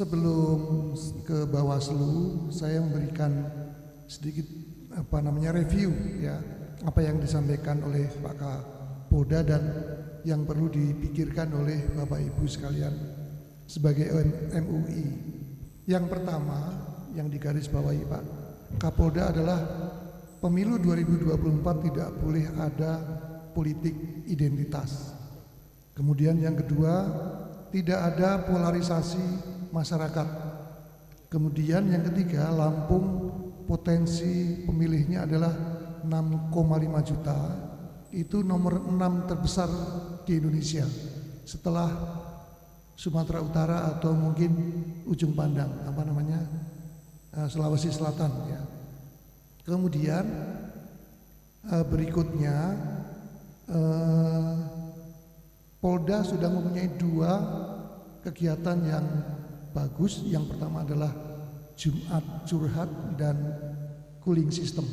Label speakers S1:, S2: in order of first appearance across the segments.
S1: Sebelum ke Bawaslu, saya memberikan sedikit review ya, apa yang disampaikan oleh Pak Kapolda dan yang perlu dipikirkan oleh Bapak Ibu sekalian sebagai MUI. Yang pertama yang digarisbawahi Pak Kapolda adalah pemilu 2024 tidak boleh ada politik identitas. Kemudian yang kedua, tidak ada polarisasi masyarakat. Kemudian yang ketiga, Lampung potensi pemilihnya adalah 6,5 juta. Itu nomor 6 terbesar di Indonesia setelah Sumatera Utara atau mungkin ujung pandang Sulawesi Selatan ya. Kemudian berikutnya Polda sudah mempunyai 2 kegiatan yang bagus. Yang pertama adalah Jumat Curhat dan Cooling System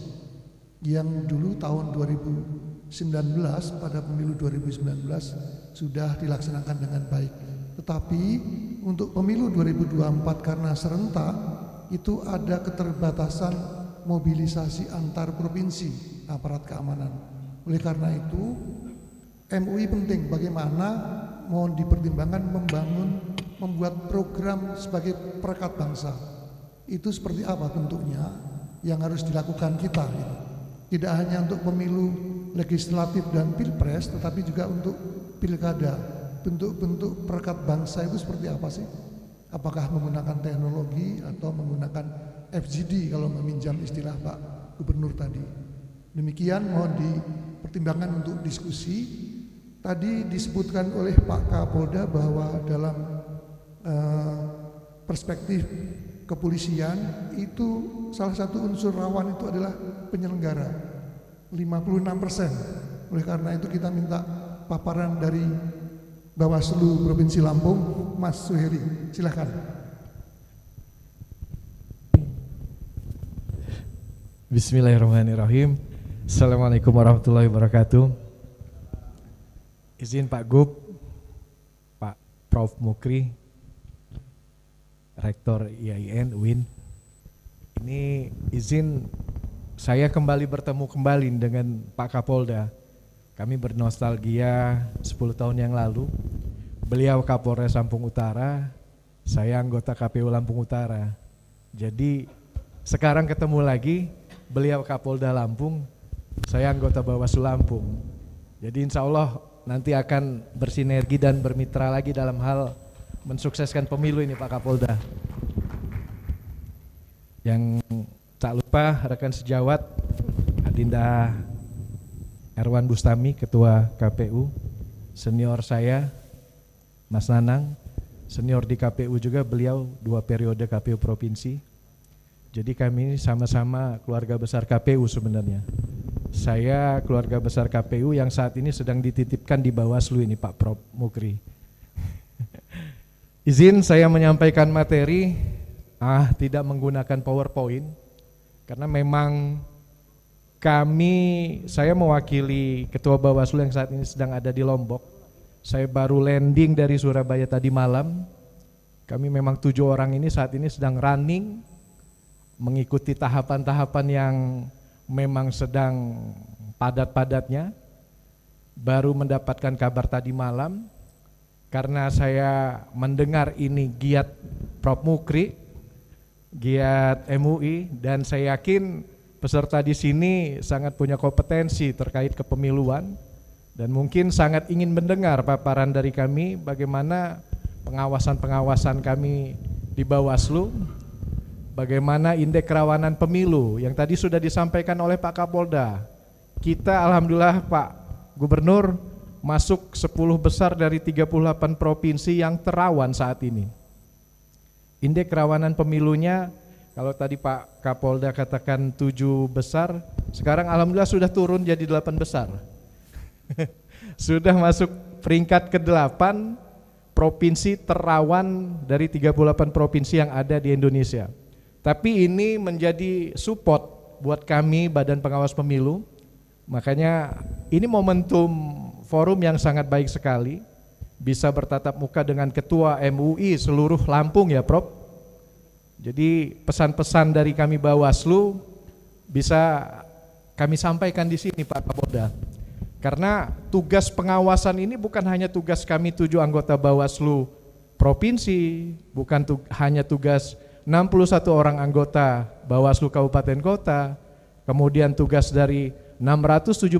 S1: yang dulu tahun 2019 pada pemilu 2019 sudah dilaksanakan dengan baik. Tetapi untuk pemilu 2024 karena serentak itu ada keterbatasan mobilisasi antar provinsi aparat keamanan. Oleh karena itu MUI penting bagaimana mohon dipertimbangkan membuat program sebagai perekat bangsa. Itu seperti apa bentuknya yang harus dilakukan kita gitu. Tidak hanya untuk pemilu legislatif dan pilpres, tetapi juga untuk pilkada. Bentuk-bentuk perekat bangsa itu seperti apa sih? Apakah menggunakan teknologi atau menggunakan FGD kalau meminjam istilah Pak Gubernur tadi. Demikian mohon dipertimbangkan untuk diskusi. Tadi disebutkan oleh Pak Kapolda bahwa dalam perspektif kepolisian itu salah satu unsur rawan itu adalah penyelenggara 56%. Oleh karena itu kita minta paparan dari Bawaslu Provinsi Lampung, Mas Suheri, silakan.
S2: Bismillahirrahmanirrahim. Assalamualaikum warahmatullahi wabarakatuh. Izin Pak Gub, Pak Prof Mukri, Rektor IAIN UIN. Ini izin saya kembali bertemu dengan Pak Kapolda. Kami bernostalgia 10 tahun yang lalu. Beliau Kapolres Lampung Utara, saya anggota KPU Lampung Utara. Jadi sekarang ketemu lagi, beliau Kapolda Lampung, saya anggota Bawaslu Lampung. Jadi insya Allah nanti akan bersinergi dan bermitra lagi dalam hal mensukseskan pemilu ini Pak Kapolda. Yang tak lupa rekan sejawat Adinda Erwan Bustami, Ketua KPU, senior saya Mas Nanang, senior di KPU juga, beliau 2 periode KPU Provinsi. Jadi kami sama-sama keluarga besar KPU sebenarnya. Saya keluarga besar KPU yang saat ini sedang dititipkan di Bawaslu ini Pak Prof Mukri. Izin saya menyampaikan materi, tidak menggunakan PowerPoint, karena memang saya mewakili Ketua Bawaslu yang saat ini sedang ada di Lombok. Saya baru landing dari Surabaya tadi malam. Kami memang 7 orang ini saat ini sedang running, mengikuti tahapan-tahapan yang memang sedang padat-padatnya. Baru mendapatkan kabar tadi malam, karena saya mendengar ini giat Prof Mukri, giat MUI, dan saya yakin peserta di sini sangat punya kompetensi terkait kepemiluan dan mungkin sangat ingin mendengar paparan dari kami bagaimana pengawasan kami di Bawaslu, bagaimana indeks kerawanan pemilu yang tadi sudah disampaikan oleh Pak Kapolda. Kita alhamdulillah Pak Gubernur masuk 10 besar dari 38 provinsi yang terawan saat ini. Indeks kerawanan pemilunya kalau tadi Pak Kapolda katakan 7 besar, sekarang alhamdulillah sudah turun jadi 8 besar. Sudah masuk peringkat ke-8 provinsi terawan dari 38 provinsi yang ada di Indonesia. Tapi ini menjadi support buat kami Badan Pengawas Pemilu. Makanya ini momentum forum yang sangat baik sekali, bisa bertatap muka dengan Ketua MUI seluruh Lampung ya Prof. Jadi pesan-pesan dari kami Bawaslu bisa kami sampaikan di sini Pak Kapolda. Karena tugas pengawasan ini bukan hanya tugas kami 7 anggota Bawaslu provinsi, bukan hanya tugas 61 orang anggota Bawaslu Kabupaten Kota, kemudian tugas dari 677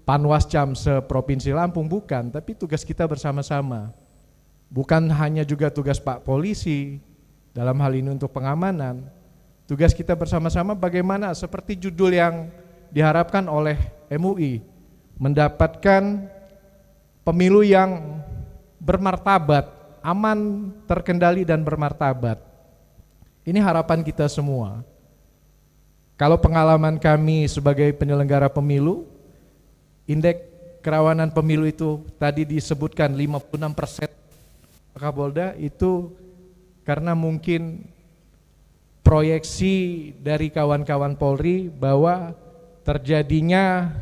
S2: Panwascam se-Provinsi Lampung, bukan, tapi tugas kita bersama-sama. Bukan hanya juga tugas Pak Polisi dalam hal ini untuk pengamanan. Tugas kita bersama-sama bagaimana seperti judul yang diharapkan oleh MUI, mendapatkan pemilu yang bermartabat, aman, terkendali dan bermartabat. Ini harapan kita semua. Kalau pengalaman kami sebagai penyelenggara pemilu, indeks kerawanan pemilu itu tadi disebutkan 56%, Pak Kapolda, itu karena mungkin proyeksi dari kawan-kawan Polri bahwa terjadinya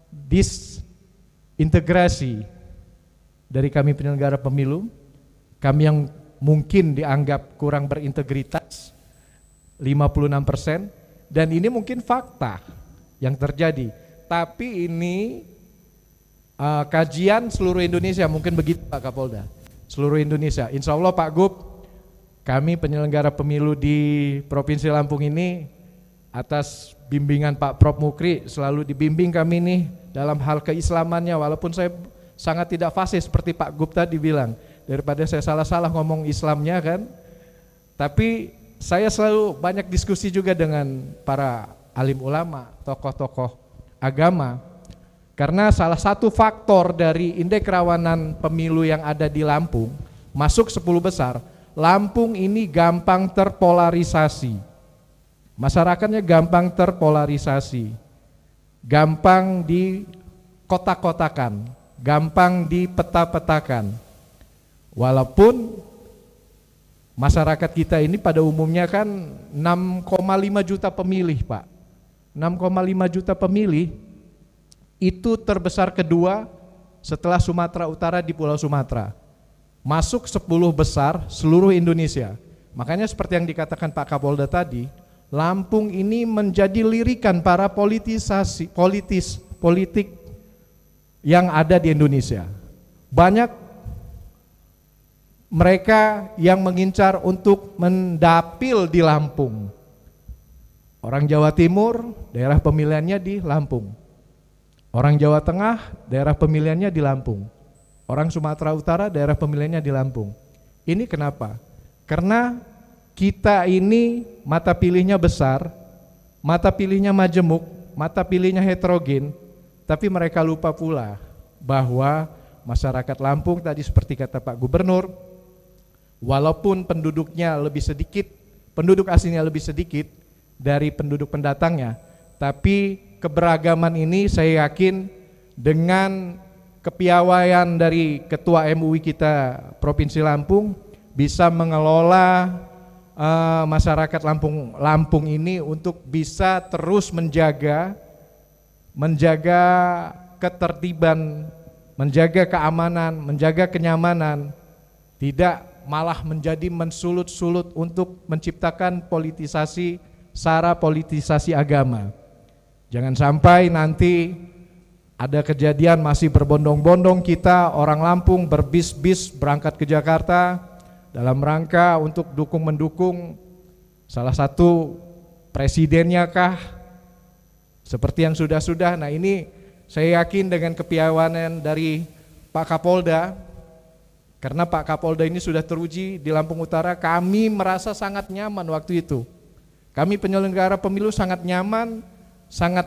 S2: disintegrasi dari kami penyelenggara pemilu, kami yang mungkin dianggap kurang berintegritas 56%, dan ini mungkin fakta yang terjadi. Tapi ini kajian seluruh Indonesia, mungkin begitu Pak Kapolda, seluruh Indonesia. Insya Allah Pak Gub, kami penyelenggara pemilu di Provinsi Lampung ini atas bimbingan Pak Prof Mukri selalu dibimbing kami nih dalam hal keislamannya, walaupun saya sangat tidak fasih seperti Pak Gub tadi bilang, daripada saya salah-salah ngomong Islamnya kan. Tapi saya selalu banyak diskusi juga dengan para alim ulama, tokoh-tokoh agama, karena salah satu faktor dari indeks kerawanan pemilu yang ada di Lampung, masuk 10 besar, Lampung ini gampang terpolarisasi. Masyarakatnya gampang terpolarisasi, gampang di kotak-kotakan, gampang dipeta-petakan. Walaupun masyarakat kita ini pada umumnya kan 6,5 juta pemilih Pak. 6,5 juta pemilih itu terbesar kedua setelah Sumatera Utara di Pulau Sumatera. Masuk 10 besar seluruh Indonesia. Makanya seperti yang dikatakan Pak Kapolda tadi, Lampung ini menjadi lirikan para politik yang ada di Indonesia. Banyak mereka yang mengincar untuk mendapil di Lampung. Orang Jawa Timur, daerah pemilihannya di Lampung. Orang Jawa Tengah, daerah pemilihannya di Lampung. Orang Sumatera Utara, daerah pemilihannya di Lampung. Ini kenapa? Karena kita ini mata pilihnya besar, mata pilihnya majemuk, mata pilihnya heterogen, tapi mereka lupa pula bahwa masyarakat Lampung tadi seperti kata Pak Gubernur, walaupun penduduknya lebih sedikit, penduduk aslinya lebih sedikit dari penduduk pendatangnya, tapi keberagaman ini saya yakin dengan kepiawaian dari Ketua MUI kita Provinsi Lampung bisa mengelola masyarakat Lampung ini untuk bisa terus menjaga ketertiban, menjaga keamanan, menjaga kenyamanan, tidak malah menjadi mensulut-sulut untuk menciptakan politisasi, sara politisasi agama. Jangan sampai nanti ada kejadian masih berbondong-bondong kita orang Lampung berbis-bis berangkat ke Jakarta dalam rangka untuk mendukung salah satu presidennya kah, seperti yang sudah-sudah. Nah ini saya yakin dengan kepiawaian dari Pak Kapolda, karena Pak Kapolda ini sudah teruji di Lampung Utara, kami merasa sangat nyaman waktu itu. Kami penyelenggara pemilu sangat nyaman, sangat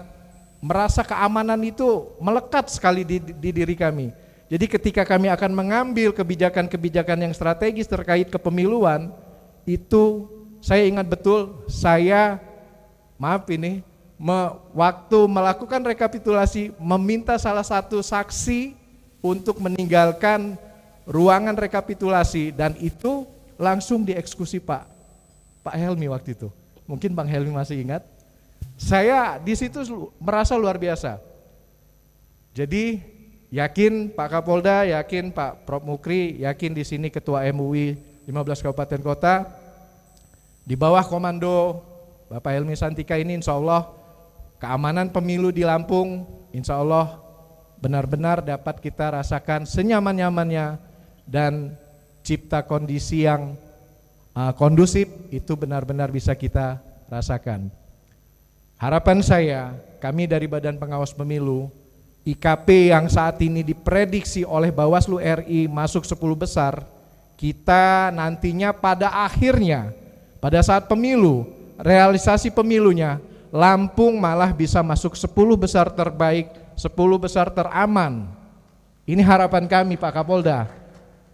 S2: merasa keamanan itu melekat sekali di diri kami. Jadi ketika kami akan mengambil kebijakan-kebijakan yang strategis terkait kepemiluan, itu saya ingat betul, saya waktu melakukan rekapitulasi meminta salah satu saksi untuk meninggalkan ruangan rekapitulasi, dan itu langsung dieksekusi Pak Helmi waktu itu. Mungkin Bang Helmi masih ingat. Saya di situ merasa luar biasa. Jadi yakin Pak Kapolda, yakin Pak Prof Mukri, yakin di sini Ketua MUI 15 kabupaten kota. Di bawah komando Bapak Helmi Santika ini insya Allah keamanan pemilu di Lampung insya Allah benar-benar dapat kita rasakan senyaman-nyamannya dan cipta kondisi yang kondusif itu benar-benar bisa kita rasakan. Harapan saya, kami dari Badan Pengawas Pemilu, IKP yang saat ini diprediksi oleh Bawaslu RI masuk 10 besar, kita nantinya pada akhirnya, pada saat pemilu, realisasi pemilunya, Lampung malah bisa masuk 10 besar terbaik, 10 besar teraman. Ini harapan kami Pak Kapolda,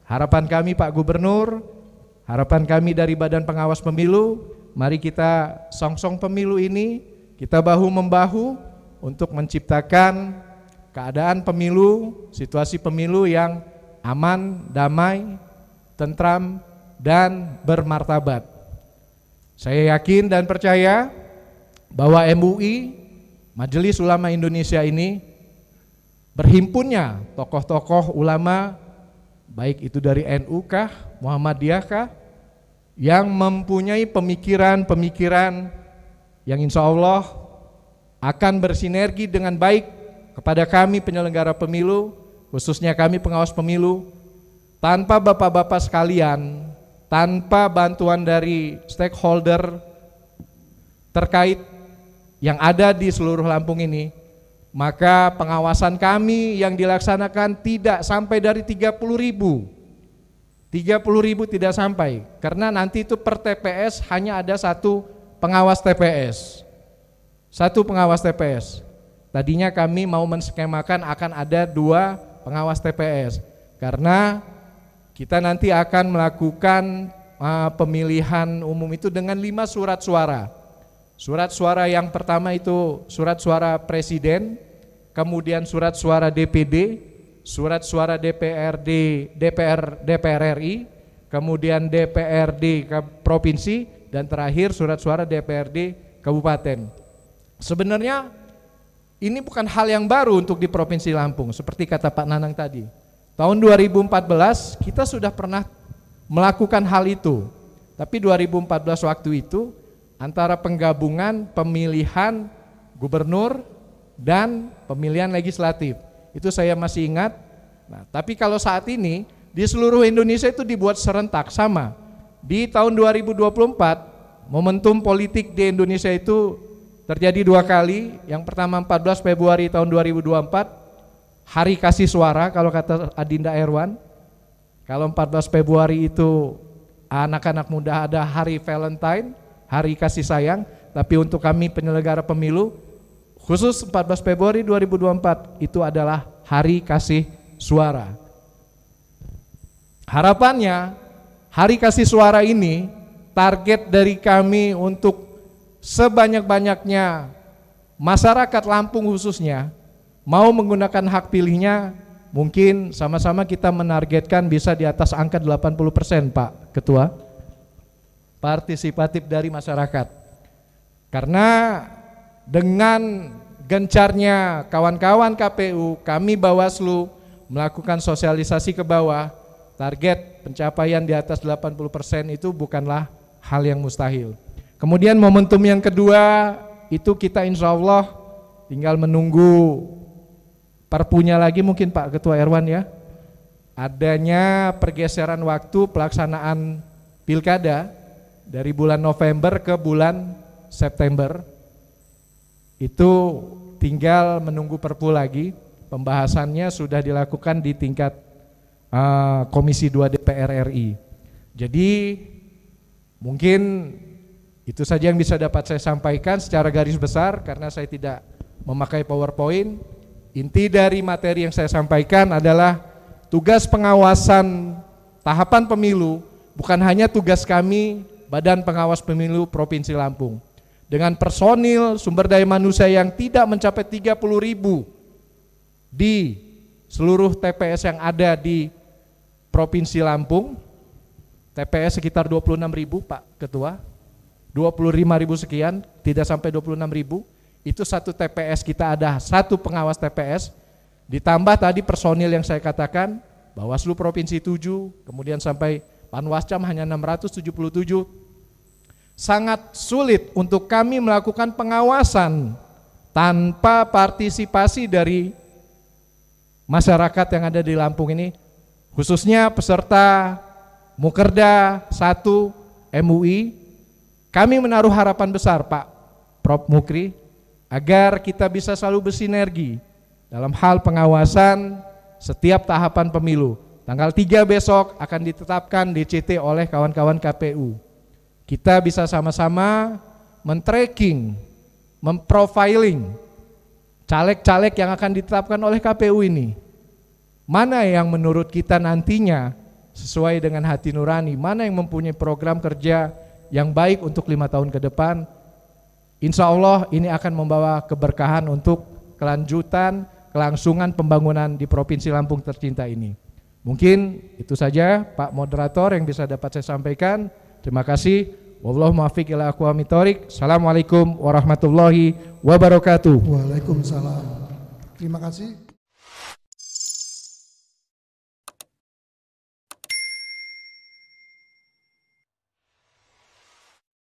S2: harapan kami Pak Gubernur, harapan kami dari Badan Pengawas Pemilu. Mari kita songsong pemilu ini, kita bahu-membahu untuk menciptakan keadaan pemilu, situasi pemilu yang aman, damai, tentram, dan bermartabat. Saya yakin dan percaya bahwa MUI, Majelis Ulama Indonesia ini, berhimpunnya tokoh-tokoh ulama, baik itu dari NU kah, Muhammadiyah kah, yang mempunyai pemikiran-pemikiran yang insya Allah akan bersinergi dengan baik kepada kami penyelenggara pemilu, khususnya kami pengawas pemilu. Tanpa bapak-bapak sekalian, tanpa bantuan dari stakeholder terkait yang ada di seluruh Lampung ini, maka pengawasan kami yang dilaksanakan tidak sampai dari 30.000 tidak sampai, karena nanti itu per TPS hanya ada satu pengawas TPS. Tadinya kami mau menskemakan akan ada 2 pengawas TPS, karena kita nanti akan melakukan pemilihan umum itu dengan 5 surat suara. Surat suara yang pertama itu surat suara presiden, kemudian surat suara DPD, surat suara DPR RI, kemudian DPRD provinsi, dan terakhir surat suara DPRD kabupaten. Sebenarnya ini bukan hal yang baru untuk di Provinsi Lampung, seperti kata Pak Nanang tadi. Tahun 2014 kita sudah pernah melakukan hal itu, tapi 2014 waktu itu antara penggabungan pemilihan gubernur dan pemilihan legislatif, itu saya masih ingat. Nah, tapi kalau saat ini di seluruh Indonesia itu dibuat serentak sama. Di tahun 2024 momentum politik di Indonesia itu terjadi 2 kali. Yang pertama 14 Februari tahun 2024, Hari Kasih Suara kalau kata Adinda Erwan. Kalau 14 Februari itu anak-anak muda ada Hari Valentine, Hari Kasih Sayang. Tapi untuk kami penyelenggara pemilu, khusus 14 Februari 2024 itu adalah Hari Kasih Suara. Harapannya Hari Kasih Suara ini target dari kami untuk sebanyak-banyaknya masyarakat Lampung khususnya mau menggunakan hak pilihnya, mungkin sama-sama kita menargetkan bisa di atas angka 80% Pak Ketua, partisipatif dari masyarakat. Karena dengan gencarnya kawan-kawan KPU, kami Bawaslu melakukan sosialisasi ke bawah, target pencapaian di atas 80% itu bukanlah hal yang mustahil. Kemudian momentum yang kedua itu kita insya Allah tinggal menunggu perpunya lagi mungkin Pak Ketua Erwan ya, adanya pergeseran waktu pelaksanaan pilkada dari bulan November ke bulan September. Itu tinggal menunggu perpu lagi, pembahasannya sudah dilakukan di tingkat Komisi 2 DPR RI. Jadi mungkin itu saja yang bisa dapat saya sampaikan secara garis besar karena saya tidak memakai PowerPoint. Inti dari materi yang saya sampaikan adalah tugas pengawasan tahapan pemilu bukan hanya tugas kami Badan Pengawas Pemilu Provinsi Lampung. Dengan personil sumber daya manusia yang tidak mencapai 30.000 di seluruh TPS yang ada di Provinsi Lampung, TPS sekitar 26.000 Pak Ketua, 25.000 sekian, tidak sampai 26.000. Itu satu TPS kita ada satu pengawas TPS, ditambah tadi personil yang saya katakan, Bawaslu Provinsi 7, kemudian sampai Panwascam hanya 677. Sangat sulit untuk kami melakukan pengawasan tanpa partisipasi dari masyarakat yang ada di Lampung ini, khususnya peserta Mukerda 1 MUI. Kami menaruh harapan besar Pak Prof. Mukri agar kita bisa selalu bersinergi dalam hal pengawasan setiap tahapan pemilu. Tanggal 3 besok akan ditetapkan DCT oleh kawan-kawan KPU. Kita bisa sama-sama men-tracking, memprofiling caleg-caleg yang akan ditetapkan oleh KPU ini. Mana yang menurut kita nantinya sesuai dengan hati nurani, mana yang mempunyai program kerja yang baik untuk 5 tahun ke depan. Insya Allah ini akan membawa keberkahan untuk kelanjutan, kelangsungan pembangunan di Provinsi Lampung tercinta ini. Mungkin itu saja Pak Moderator yang bisa dapat saya sampaikan. Terima kasih. Wallahu muwaffiq ila aqwamit thoriq. Assalamualaikum warahmatullahi wabarakatuh.
S1: Waalaikumsalam. Terima kasih.